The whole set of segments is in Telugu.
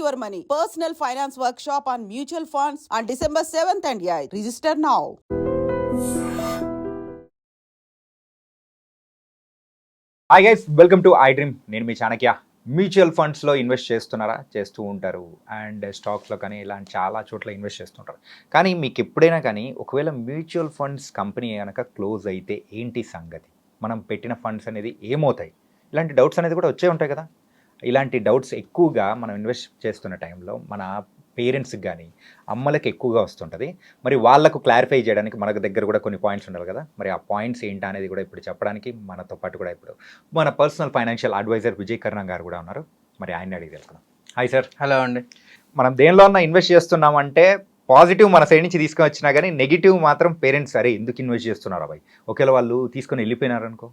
your money. Personal finance workshop on mutual funds on December 7th and 8th. Register now. Hi guys, welcome to I dream. నేను మీ చాణక్య. మ్యూచువల్ ఫండ్స్లో ఇన్వెస్ట్ చేస్తున్నారా? చేస్తూ ఉంటారు. అండ్ స్టాక్స్లో కానీ ఇలాంటి చాలా చోట్ల ఇన్వెస్ట్ చేస్తుంటారు. కానీ మీకు ఎప్పుడైనా కానీ ఒకవేళ మ్యూచువల్ ఫండ్స్ కంపెనీ కనుక క్లోజ్ అయితే ఏంటి సంగతి? మనం పెట్టిన ఫండ్స్ అనేది ఏమవుతాయి? ఇలాంటి డౌట్స్ అనేది కూడా వచ్చే ఉంటాయి కదా. ఇలాంటి డౌట్స్ ఎక్కువగా మనం ఇన్వెస్ట్ చేస్తున్న టైంలో మన పేరెంట్స్కి కానీ అమ్మలకి ఎక్కువగా వస్తుంటుంది. మరి వాళ్ళకు క్లారిఫై చేయడానికి మనకు దగ్గర కూడా కొన్ని పాయింట్స్ ఉండాలి కదా. మరి ఆ పాయింట్స్ ఏంటి అనేది కూడా ఇప్పుడు చెప్పడానికి మనతో పాటు కూడా ఇప్పుడు మన పర్సనల్ ఫైనాన్షియల్ అడ్వైజర్ విజయ్ కర్ణ గారు కూడా ఉన్నారు. మరి ఆయన అడిగి తెలుసుకుందాం. Hi sir. హలో అండి. మనం దేనిలో అన్నా ఇన్వెస్ట్ చేస్తున్నామంటే పాజిటివ్ మన సైడ్ నుంచి తీసుకొని వచ్చినా కానీ నెగిటివ్ మాత్రం పేరెంట్స్ సరే ఎందుకు ఇన్వెస్ట్ చేస్తున్నారు అబ్బాయి, ఒకవేళ వాళ్ళు తీసుకొని వెళ్ళిపోయినారు అనుకో,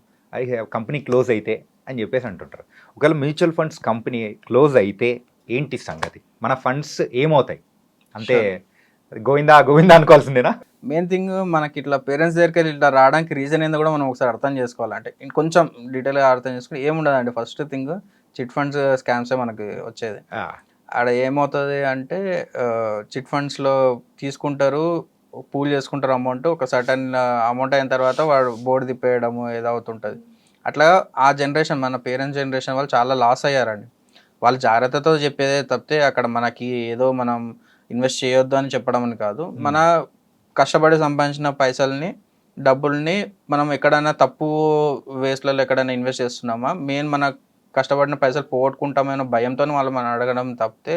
కంపెనీ క్లోజ్ అయితే అని చెప్పేసి అంటుంటారు. ఒకవేళ మ్యూచువల్ ఫండ్స్ కంపెనీ క్లోజ్ అయితే ఏంటి సంగతి? మన ఫండ్స్ ఏమవుతాయి? అంటే గోవిందా గోవిందా అనుకోవాల్సిందేనా? మెయిన్ థింగ్ మనకి ఇట్లా పేరెంట్స్ దగ్గరికి ఇట్లా రావడానికి రీజన్ ఏందో కూడా మనం ఒకసారి అర్థం చేసుకోవాలంటే ఇంకొంచెం డీటెయిల్గా అర్థం చేసుకుని ఏముండదండి. ఫస్ట్ థింగ్ చిట్ ఫండ్స్ స్కామ్సే మనకి వచ్చేది. ఆడ ఏమవుతుంది అంటే చిట్ ఫండ్స్లో తీసుకుంటారు, పూల్ చేసుకుంటారు అమౌంట్, ఒక సర్టన్ అమౌంట్ అయిన తర్వాత వాడు బోర్డు తిప్పేయడము ఏదో అవుతుంటుంది. అట్లా ఆ జనరేషన్ మన పేరెంట్స్ జనరేషన్ వాళ్ళు చాలా లాస్ అయ్యారండి. వాళ్ళు జాగ్రత్తతో చెప్పేదే తప్పితే అక్కడ మనకి ఏదో మనం ఇన్వెస్ట్ చేయొద్దు అని చెప్పడం అని కాదు. మన కష్టపడి సంపాదించిన పైసల్ని డబ్బుల్ని మనం ఎక్కడైనా తప్పు వేస్లలో ఎక్కడైనా ఇన్వెస్ట్ చేస్తున్నామా, మెయిన్ మన కష్టపడిన పైసలు పోగొట్టుకుంటామనే భయంతో వాళ్ళు మనం అడగడం తప్పితే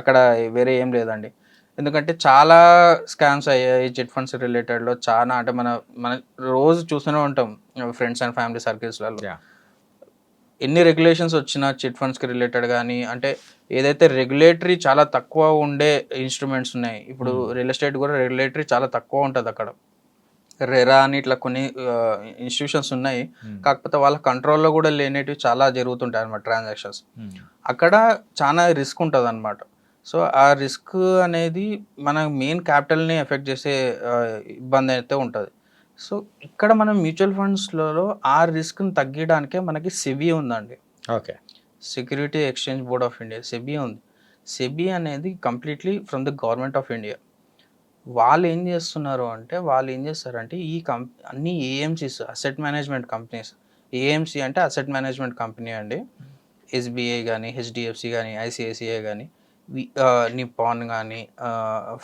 అక్కడ వేరే ఏం లేదండి. ఎందుకంటే చాలా స్కామ్స్ అయ్యాయి చిట్ ఫండ్స్ రిలేటెడ్లో. చాలా అంటే మన రోజు చూస్తూనే ఉంటాం ఫ్రెండ్స్ అండ్ ఫ్యామిలీ సర్కిల్స్లలో. ఎన్ని రెగ్యులేషన్స్ వచ్చినా చిట్ ఫండ్స్కి రిలేటెడ్ కానీ, అంటే ఏదైతే రెగ్యులేటరీ చాలా తక్కువ ఉండే ఇన్స్ట్రుమెంట్స్ ఉన్నాయి. ఇప్పుడు రియల్ ఎస్టేట్ కూడా రెగ్యులేటరీ చాలా తక్కువ ఉంటుంది అక్కడ. రెరా అని ఇట్లా కొన్ని ఇన్స్టిట్యూషన్స్ ఉన్నాయి. కాకపోతే వాళ్ళ కంట్రోల్లో కూడా లేనేటివి చాలా జరుగుతుంటాయి అన్నమాట ట్రాన్సాక్షన్స్. అక్కడ చాలా రిస్క్ ఉంటుంది అన్నమాట. సో ఆ రిస్క్ అనేది మన మెయిన్ క్యాపిటల్ని ఎఫెక్ట్ చేసే ఇబ్బంది అయితే ఉంటుంది. సో ఇక్కడ మనం మ్యూచువల్ ఫండ్స్లలో ఆ రిస్క్ని తగ్గడానికే మనకి సెబీ ఉందండి. Okay, security exchange board of India, SEBI ఉంది. సెబీ అనేది completely from the government of India. వాళ్ళు ఏం చేస్తారంటే ఈ అన్ని AMCs, asset management companies. AMC అంటే అసెట్ మేనేజ్మెంట్ కంపెనీ అండి. ఎస్బీఐ కానీ, హెచ్డిఎఫ్సి కానీ, ఐసిఐసిఐ కానీ, నిప్పాన్ కానీ,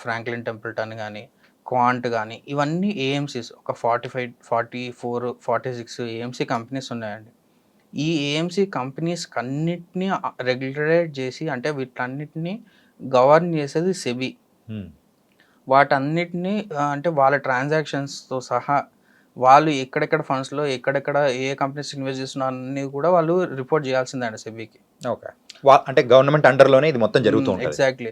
ఫ్రాంక్లిన్ టెంపుల్టన్ కానీ, క్వాంట్ కానీ, ఇవన్నీ ఏఎంసీస్. ఒక 44, 46 ఏఎంసీ కంపెనీస్ ఉన్నాయండి. ఈ ఏఎంసీ కంపెనీస్ అన్నిటినీ రెగ్యులేట్ చేసి, అంటే వీటన్నిటిని గవర్న్ చేసేది సెబీ. వాటన్నిటిని అంటే వాళ్ళ ట్రాన్సాక్షన్స్తో సహా వాళ్ళు ఎక్కడెక్కడ ఫండ్స్లో ఎక్కడెక్కడ ఏ కంపెనీస్ ఇన్వెస్ట్ చేస్తున్నారు అన్నీ కూడా వాళ్ళు రిపోర్ట్ చేయాల్సిందండి సెబీకి. ఓకే, అంటే గవర్నమెంట్ అండర్లోనే ఇది మొత్తం జరుగుతుంది. ఎగ్జాక్ట్లీ.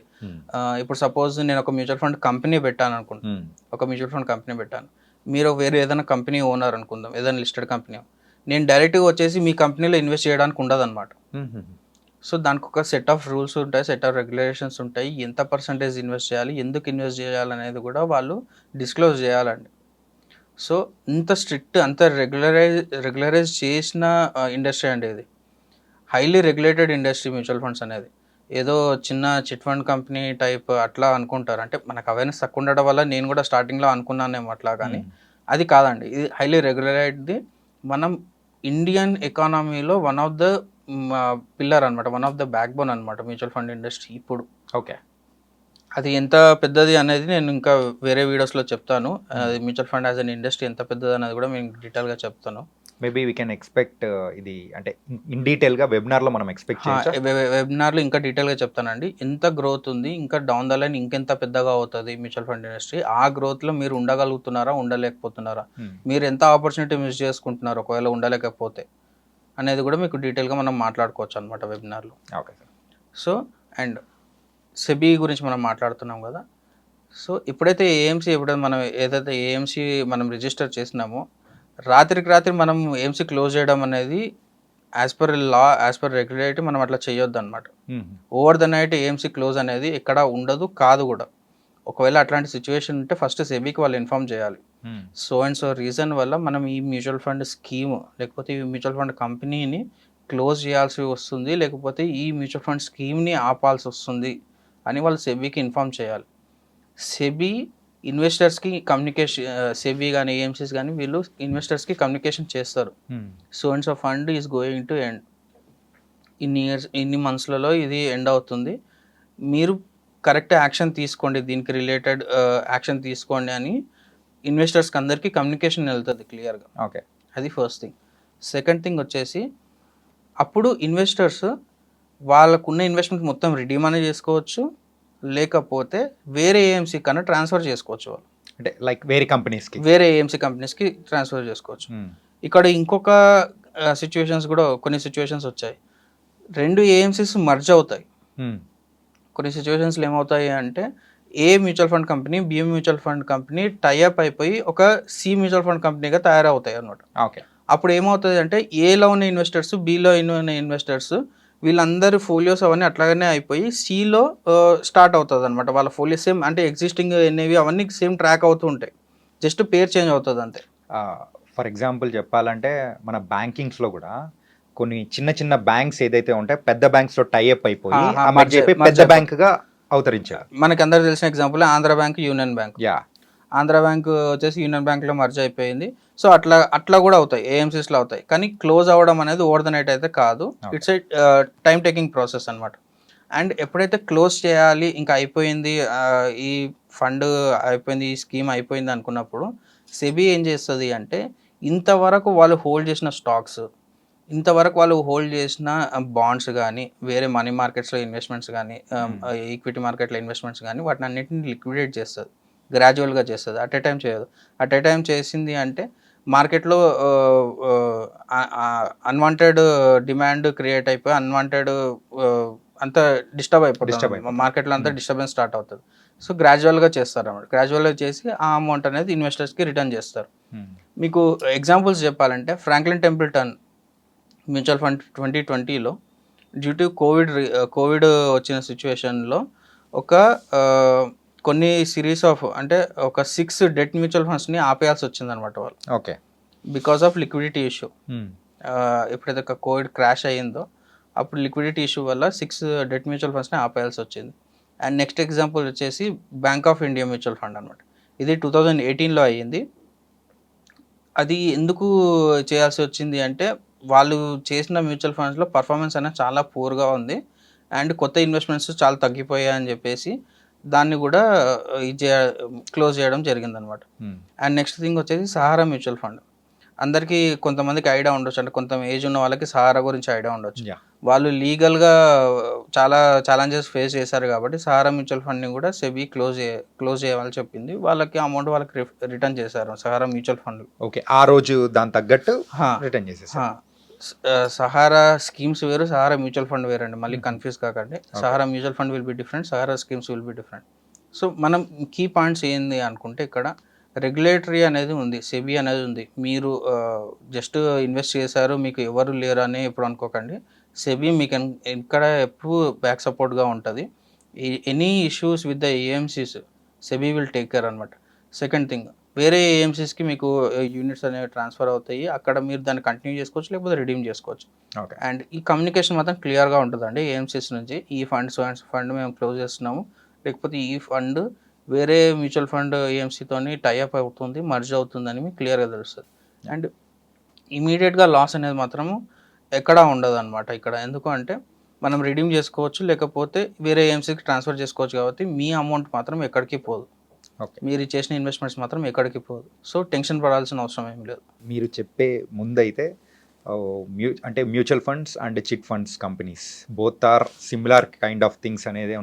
ఇప్పుడు సపోజ్ నేను ఒక మ్యూచువల్ ఫండ్ కంపెనీ పెట్టాను అనుకుంటాను. ఒక మ్యూచువల్ ఫండ్ కంపెనీ పెట్టాను, మీరు వేరే ఏదైనా కంపెనీ ఓనర్ అనుకుందాం, ఏదైనా లిస్టెడ్ కంపెనీ. నేను డైరెక్ట్గా వచ్చేసి మీ కంపెనీలో ఇన్వెస్ట్ చేయడానికి ఉండదు అనమాట. సో దానికి ఒక సెట్ ఆఫ్ రూల్స్ ఉంటాయి, సెట్ ఆఫ్ రెగ్యులేషన్స్ ఉంటాయి. ఎంత పర్సంటేజ్ ఇన్వెస్ట్ చేయాలి, ఎందుకు ఇన్వెస్ట్ చేయాలనేది కూడా వాళ్ళు డిస్క్లోజ్ చేయాలండి. సో ఇంత స్ట్రిక్ట్, అంత రెగ్యులరైజ్ చేసిన ఇండస్ట్రీ అండి ఇది. Highly regulated industry mutual funds అనేది. ఏదో చిన్న చిట్ ఫండ్ కంపెనీ టైప్ అట్లా అనుకుంటారు. అంటే మనకు అవేర్నెస్ తక్కువ ఉండడం వల్ల నేను కూడా స్టార్టింగ్లో అనుకున్నానేమో అట్లా, కానీ అది కాదండి. ఇది హైలీ రెగ్యులరైజ్ది. మనం ఇండియన్ ఎకానమీలో వన్ ఆఫ్ ద పిల్లర్ అనమాట, one of the back bone అనమాట మ్యూచువల్ ఫండ్ ఇండస్ట్రీ ఇప్పుడు. ఓకే, అది ఎంత పెద్దది అనేది నేను ఇంకా వేరే వీడియోస్లో చెప్తాను. అది mutual fund as an industry ఎంత పెద్దది అనేది కూడా నేను డీటెయిల్గా చెప్తాను. మేబీ వీ కెన్ ఎక్స్పెక్ట్ ఇది అంటే ఇన్ డీటెయిల్గా వెబినార్లో మనం ఎక్స్పెక్ట్ చేయొచ్చు. వెబినార్లో ఇంకా డీటెయిల్గా చెప్తానండి. ఎంత గ్రోత్ ఉంది, ఇంకా డౌన్ ద లైన్ ఇంకెంత పెద్దగా అవుతుంది మ్యూచువల్ ఫండ్ ఇండస్ట్రీ, ఆ గ్రోత్లో మీరు ఉండగలుగుతున్నారా, ఉండలేకపోతున్నారా, మీరు ఎంత ఆపర్చునిటీ మిస్ చేసుకుంటున్నారు ఒకవేళ ఉండలేకపోతే అనేది కూడా మీకు డీటెయిల్గా మనం మాట్లాడుకోవచ్చు అనమాట వెబినార్లో. Okay sir. So and SEBI గురించి మనం మాట్లాడుతున్నాం కదా. సో ఎప్పుడైతే ఏఎంసీ మనం రిజిస్టర్ చేసినామో రాత్రికి రాత్రి మనం ఏఎంసీ క్లోజ్ చేయడం అనేది as per law, as per regulatory మనం అట్లా చేయొద్దు అనమాట. Over the night AMC close అనేది ఎక్కడ ఉండదు, కాదు కూడా. ఒకవేళ అట్లాంటి సిచ్యువేషన్ ఉంటే ఫస్ట్ సెబీకి వాళ్ళు ఇన్ఫార్మ్ చేయాలి. సో అండ్ సో రీజన్ వల్ల మనం ఈ మ్యూచువల్ ఫండ్ స్కీమ్ లేకపోతే ఈ మ్యూచువల్ ఫండ్ కంపెనీని క్లోజ్ చేయాల్సి వస్తుంది, లేకపోతే ఈ మ్యూచువల్ ఫండ్ స్కీమ్ని ఆపాల్సి వస్తుంది అని వాళ్ళు సెబీకి ఇన్ఫామ్ చేయాలి. సెబీ ఇన్వెస్టర్స్కి కమ్యూనికేషన్, సెబీ కానీ ఏఎంసీస్ కానీ వీళ్ళు ఇన్వెస్టర్స్కి కమ్యూనికేషన్ చేస్తారు. So and so fund is going to end, ఇన్ని మంత్స్లలో ఇది ఎండ్ అవుతుంది, మీరు కరెక్ట్ యాక్షన్ తీసుకోండి, దీనికి రిలేటెడ్ యాక్షన్ తీసుకోండి అని ఇన్వెస్టర్స్కి అందరికీ కమ్యూనికేషన్ వెళ్తుంది క్లియర్గా. ఓకే, అది ఫస్ట్ థింగ్. సెకండ్ థింగ్ వచ్చేసి అప్పుడు ఇన్వెస్టర్స్ వాళ్ళకున్న ఇన్వెస్ట్మెంట్ మొత్తం రిడీమ్ అనేది చేసుకోవచ్చు, లేకపోతే వేరే ఏఎంసీ కన్నా ట్రాన్స్ఫర్ చేసుకోవచ్చు. వాళ్ళు అంటే లైక్ వేరే కంపెనీస్కి, వేరే ఏఎంసీ కంపెనీస్కి ట్రాన్స్ఫర్ చేసుకోవచ్చు. ఇక్కడ ఇంకొక సిచ్యువేషన్స్ కూడా, కొన్ని సిచ్యువేషన్స్ వచ్చాయి, రెండు ఏఎంసీస్ మర్జ్ అవుతాయి. కొన్ని సిచ్యువేషన్స్లో ఏమవుతాయి అంటే A mutual fund company B mutual fund company tie up అయిపోయి ఒక సి మ్యూచువల్ ఫండ్ కంపెనీగా తయారవుతాయి అన్నమాట. ఓకే, అప్పుడు ఏమవుతుంది అంటే ఏలో ఉన్న ఇన్వెస్టర్స్, బిలో ఉన్న ఇన్వెస్టర్స్ వీళ్ళందరి ఫోలియోస్ అవన్నీ అట్లాగనే అయిపోయి సిలో స్టార్ట్ అవుతుంది అనమాట. వాళ్ళ ఫోలియో సేమ్, అంటే ఎగ్జిస్టింగ్ ఎన్ఏవి అవన్నీ సేమ్ ట్రాక్ అవుతూ ఉంటాయి, జస్ట్ పేరు చేంజ్ అవుతుంది అంతే. ఫర్ ఎగ్జాంపుల్ చెప్పాలంటే మన బ్యాంకింగ్స్లో కూడా కొన్ని చిన్న చిన్న బ్యాంక్స్ ఏదైతే ఉంటాయి పెద్ద బ్యాంక్స్లో టైఅప్ అయిపోయి పెద్ద బ్యాంక్గా అవతరించారు. మనకి అందరు తెలిసిన example Andhra bank, union bank. Yeah, Andhra bank వచ్చేసి యూనియన్ బ్యాంక్లో మర్జ్ అయిపోయింది. సో అట్లా కూడా అవుతాయి, ఏఎంసీస్లో అవుతాయి. కానీ క్లోజ్ అవ్వడం అనేది ఓవర్ ద నైట్ అయితే కాదు, it's a time taking process అనమాట. అండ్ ఎప్పుడైతే క్లోజ్ చేయాలి, ఇంకా అయిపోయింది, ఈ ఫండ్ అయిపోయింది, ఈ స్కీమ్ అయిపోయింది అనుకున్నప్పుడు సెబీ ఏం చేస్తుంది అంటే ఇంతవరకు వాళ్ళు హోల్డ్ చేసిన స్టాక్స్, ఇంతవరకు వాళ్ళు హోల్డ్ చేసిన బాండ్స్ కానీ, వేరే మనీ మార్కెట్స్లో ఇన్వెస్ట్మెంట్స్ కానీ, ఈక్విటీ మార్కెట్లో ఇన్వెస్ట్మెంట్స్ కానీ, వాటిని అన్నింటిని లిక్విడేట్ చేస్తుంది, గ్రాడ్యువల్గా చేస్తుంది, అట్ ఏ టైం చేయదు. అట్ ఏ టైం చేసింది అంటే మార్కెట్లో అన్వాంటెడ్ డిమాండ్ క్రియేట్ అయిపోయి అన్వాంటెడ్ అంతా డిస్టర్బ్ అయిపోతుంది, మార్కెట్లో అంతా డిస్టర్బెన్స్ స్టార్ట్ అవుతుంది. సో గ్రాడ్యువల్గా చేస్తారు అన్నమాట. గ్రాడ్యువల్గా చేసి ఆ అమౌంట్ అనేది ఇన్వెస్టర్స్కి రిటర్న్ చేస్తారు. మీకు ఎగ్జాంపుల్స్ చెప్పాలంటే ఫ్రాంక్లిన్ టెంపుల్టన్ మ్యూచువల్ ఫండ్ 2020లో డ్యూ టు కోవిడ్ వచ్చిన సిచ్యువేషన్లో కొన్ని సిరీస్ ఆఫ్, అంటే ఒక 6 డెట్ మ్యూచువల్ ఫండ్స్ని ఆపేయాల్సి వచ్చిందనమాట వాళ్ళు. Okay, because of liquidity issue. ఎప్పుడైతే కోవిడ్ క్రాష్ అయ్యిందో అప్పుడు లిక్విడిటీ ఇష్యూ వల్ల 6 డెట్ మ్యూచువల్ ఫండ్స్ని ఆపేయాల్సి వచ్చింది. అండ్ నెక్స్ట్ ఎగ్జాంపుల్ వచ్చేసి bank of India mutual fund అనమాట. ఇది 2018లో అయ్యింది. అది ఎందుకు చేయాల్సి వచ్చింది అంటే వాళ్ళు చేసిన మ్యూచువల్ ఫండ్స్లో పర్ఫార్మెన్స్ అనేది చాలా పూర్గా ఉంది అండ్ కొత్త ఇన్వెస్ట్మెంట్స్ చాలా తగ్గిపోయాయి అని చెప్పేసి దాన్ని కూడా క్లోజ్ చేయడం జరిగిందనమాట. అండ్ నెక్స్ట్ థింగ్ వచ్చేసి సహారా మ్యూచువల్ ఫండ్. అందరికీ కొంతమందికి ఐడియా ఉండొచ్చు, అంటే కొంత ఏజ్ ఉన్న వాళ్ళకి సహారా గురించి ఐడియా ఉండొచ్చు. వాళ్ళు లీగల్గా చాలా ఛాలెంజెస్ ఫేస్ చేశారు కాబట్టి సహారా మ్యూచువల్ ఫండ్ని కూడా సెబీ క్లోజ్ చేయాలని చెప్పింది. వాళ్ళకి అమౌంట్ వాళ్ళకి రిటర్న్ చేశారు సహారా మ్యూచువల్ ఫండ్. ఓకే, ఆ రోజు దాని తగ్గట్టు రిటర్న్ చేసేసారు. సహారా స్కీమ్స్ వేరు, సహారా మ్యూచువల్ ఫండ్ వేరండి, మళ్ళీ కన్ఫ్యూజ్ కాకండి. Sahara mutual fund will be different, Sahara schemes will be different. So మనం కీ పాయింట్స్ ఏంది అనుకుంటే ఇక్కడ రెగ్యులేటరీ అనేది ఉంది, సెబీ అనేది ఉంది. మీరు జస్ట్ ఇన్వెస్ట్ చేశారు మీకు ఎవరు లేరు అని ఎప్పుడు అనుకోకండి. సెబీ మీకు ఇక్కడ ఎప్పుడు బ్యాక్ సపోర్ట్గా ఉంటుంది. Any issues with the AMCs SEBI will take care అనమాట. సెకండ్ థింగ్, వేరే ఏఎంసీస్కి మీకు యూనిట్స్ అనేవి ట్రాన్స్ఫర్ అవుతాయి, అక్కడ మీరు దాన్ని కంటిన్యూ చేసుకోవచ్చు లేకపోతే రిడీమ్ చేసుకోవచ్చు. అండ్ ఈ కమ్యూనికేషన్ మాత్రం క్లియర్గా ఉంటుందండి ఏఎంసీస్ నుంచి. ఈ ఫండ్ మేము క్లోజ్ చేస్తున్నాము, లేకపోతే ఈ ఫండ్ వేరే మ్యూచువల్ ఫండ్ ఏఎంసీతోని టైఅప్ అవుతుంది, మర్జ్ అవుతుందని మీకు క్లియర్గా తెలుస్తుంది. అండ్ ఇమీడియట్గా లాస్ అనేది మాత్రము ఎక్కడా ఉండదు అనమాట ఇక్కడ. ఎందుకు అంటే మనం రిడీమ్ చేసుకోవచ్చు లేకపోతే వేరే ఏఎంసీకి ట్రాన్స్ఫర్ చేసుకోవచ్చు కాబట్టి మీ అమౌంట్ మాత్రం ఎక్కడికి పోదు, మీరు చేసిన ఇన్వెస్ట్మెంట్స్ మాత్రం ఎక్కడికి పోదు. సో టెన్షన్ పడాల్సిన అవసరం ఏం లేదు. మీరు చెప్పే ముందైతే అంటే mutual funds and chit funds companies both are similar kind of things అనేది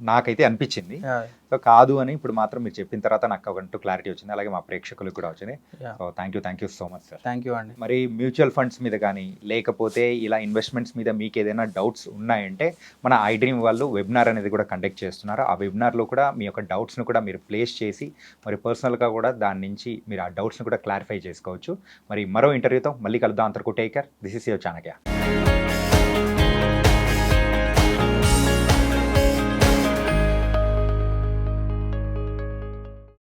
నాకైతే అనిపించింది. సో కాదు అని ఇప్పుడు మాత్రం మీరు చెప్పిన తర్వాత నాకు ఒక క్లారిటీ వచ్చింది, అలాగే మా ప్రేక్షకులకు కూడా వచ్చింది. So thank you so much sir. Thank you అండి. మరి మ్యూచువల్ ఫండ్స్ మీద కానీ లేకపోతే ఇలా ఇన్వెస్ట్మెంట్స్ మీద మీకు ఏదైనా డౌట్స్ ఉన్నాయంటే మన ఐడ్రీమ్ వాళ్ళు వెబినార్ అనేది కూడా కండక్ట్ చేస్తున్నారు. ఆ వెబినార్లో కూడా మీ యొక్క డౌట్స్ను కూడా మీరు ప్లేస్ చేసి మరి పర్సనల్గా కూడా దాని నుంచి మీరు ఆ డౌట్స్ని కూడా క్లారిఫై చేసుకోవచ్చు. మరి మరో ఇంటర్వ్యూతో మళ్ళీ కలుద్దాం. అంతవరకు take care. This is your Chanakya.